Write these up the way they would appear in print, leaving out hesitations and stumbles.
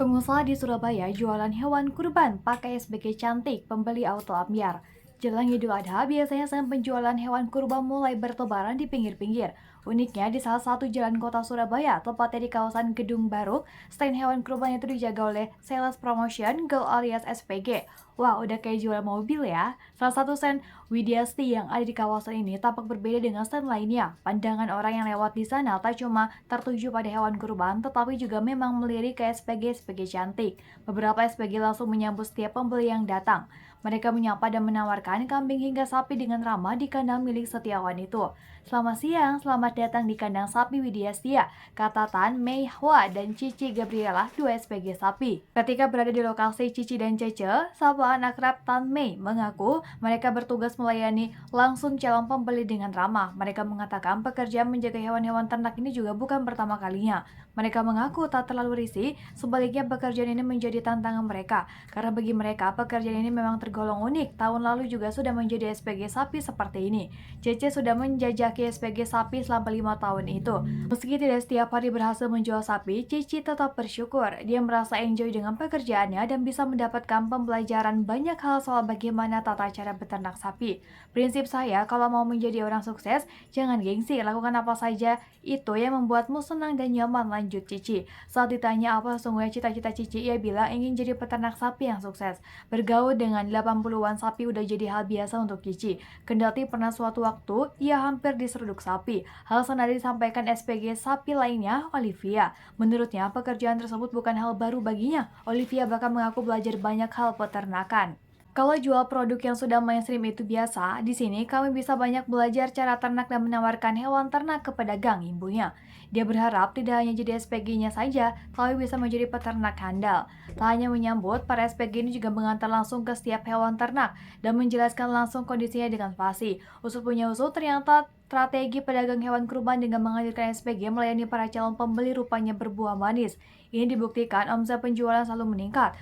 Pengusaha di Surabaya jualan hewan kurban pakai SBG cantik, pembeli auto ambyar. Jelang Idul Adha, biasanya sang penjualan hewan kurban mulai bertebaran di pinggir-pinggir. Uniknya, di salah satu jalan kota Surabaya, tepatnya di kawasan Gedung Baru, stand hewan kurban itu dijaga oleh Sales Promotion Girl alias SPG. Wah, udah kayak jual mobil ya. Salah satu stand Widyasti yang ada di kawasan ini tampak berbeda dengan stand lainnya. Pandangan orang yang lewat di sana tak cuma tertuju pada hewan kurban, tetapi juga memang melirik ke SPG-SPG cantik. Beberapa SPG langsung menyambut setiap pembeli yang datang. Mereka menyapa dan menawarkan kambing hingga sapi dengan ramah di kandang milik setiawan itu. Selamat siang, selamat datang di kandang sapi Widyastia, kata Tan Mei Hua dan Cici Gabriela, dua SPG sapi. Ketika berada di lokasi Cici dan Cece, sapaan akrab Tan Mei mengaku mereka bertugas melayani langsung calon pembeli dengan ramah. Mereka mengatakan pekerjaan menjaga hewan-hewan ternak ini juga bukan pertama kalinya. Mereka mengaku tak terlalu risih, sebaliknya pekerjaan ini menjadi tantangan mereka. Karena bagi mereka, pekerjaan ini memang tergolong unik. Tahun lalu juga sudah menjadi SPG sapi seperti ini. Cece sudah menjajaki SPG sapi selama 5 tahun itu. Meski tidak setiap hari berhasil menjual sapi, Cici tetap bersyukur. Dia merasa enjoy dengan pekerjaannya dan bisa mendapatkan pembelajaran banyak hal soal bagaimana tata cara beternak sapi. Prinsip saya, kalau mau menjadi orang sukses, jangan gengsi, lakukan apa saja itu yang membuatmu senang dan nyaman, lanjut Cici. Saat ditanya apa sesungguhnya cita-cita Cici, ia bilang ingin jadi peternak sapi yang sukses. Bergaul dengan 80-an sapi udah jadi hal biasa untuk Cici. Kendati pernah suatu waktu, ia hampir diseruduk sapi. Hal senada disampaikan SPG sapi lainnya, Olivia. Menurutnya, pekerjaan tersebut bukan hal baru baginya. Olivia bahkan mengaku belajar banyak hal peternakan. Kalau jual produk yang sudah mainstream itu biasa, di sini kami bisa banyak belajar cara ternak dan menawarkan hewan ternak ke pedagang, imbunya. Dia berharap tidak hanya jadi SPG-nya saja, tapi bisa menjadi peternak handal. Tak hanya menyambut, para SPG ini juga mengantar langsung ke setiap hewan ternak dan menjelaskan langsung kondisinya dengan fasih. Usut punya usut, ternyata strategi pedagang hewan kurban dengan menghadirkan SPG melayani para calon pembeli rupanya berbuah manis. Ini dibuktikan omset penjualan selalu meningkat.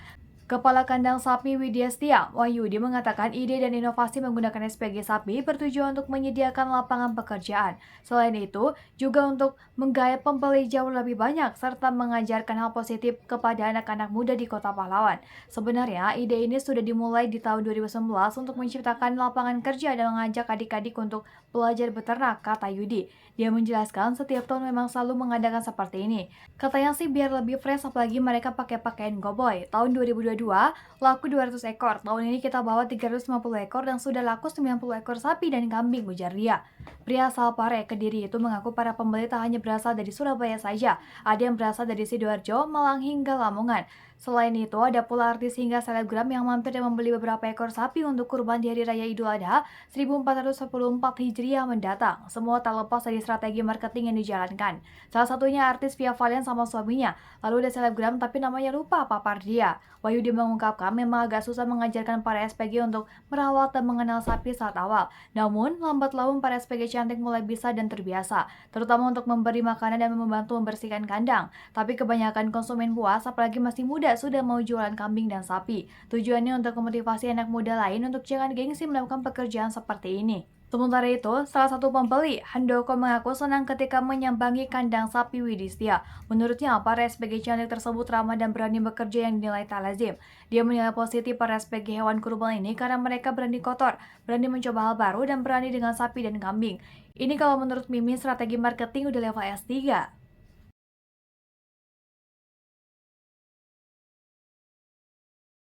Kepala Kandang Sapi Widyastia Wahyudi mengatakan ide dan inovasi menggunakan SPG sapi bertujuan untuk menyediakan lapangan pekerjaan. Selain itu, juga untuk menggait pembeli jauh lebih banyak serta mengajarkan hal positif kepada anak-anak muda di Kota Pahlawan. Sebenarnya, ide ini sudah dimulai di tahun 2019 untuk menciptakan lapangan kerja dan mengajak adik-adik untuk belajar beternak, kata Yudi. Dia menjelaskan setiap tahun memang selalu mengadakan seperti ini. Katanya sih biar lebih fresh, apalagi mereka pakai pakaian cowboy. Tahun 2022 laku 200 ekor. Tahun ini kita bawa 350 ekor dan sudah laku 90 ekor sapi dan kambing, ujar dia. Pria asal Pare, Kediri itu mengaku para pembeli tak hanya berasal dari Surabaya saja. Ada yang berasal dari Sidoarjo, Malang hingga Lamongan. Selain itu, ada pula artis hingga selebgram yang mampir dan membeli beberapa ekor sapi untuk kurban di Hari Raya Idul Adha 1414 Hijriah mendatang. Semua tak lepas dari strategi marketing yang dijalankan. Salah satunya artis Via Valen sama suaminya. Lalu ada selebgram tapi namanya lupa papar dia. Wahyudi mengungkapkan memang agak susah mengajarkan para SPG untuk merawat dan mengenal sapi saat awal. Namun, lambat laun para SPG cantik mulai bisa dan terbiasa, terutama untuk memberi makanan dan membantu membersihkan kandang. Tapi kebanyakan konsumen puas, apalagi masih muda, sudah mau jualan kambing dan sapi. Tujuannya untuk memotivasi anak muda lain untuk jangan gengsi melakukan pekerjaan seperti ini. Sementara itu, salah satu pembeli, Handoko, mengaku senang ketika menyambangi kandang sapi Widistia. Menurutnya, para SPG cantik tersebut ramah dan berani bekerja yang dinilai tak lazim. Dia menilai positif para SPG hewan kurban ini karena mereka berani kotor, berani mencoba hal baru, dan berani dengan sapi dan kambing. Ini kalau menurut Mimin, strategi marketing udah level S3.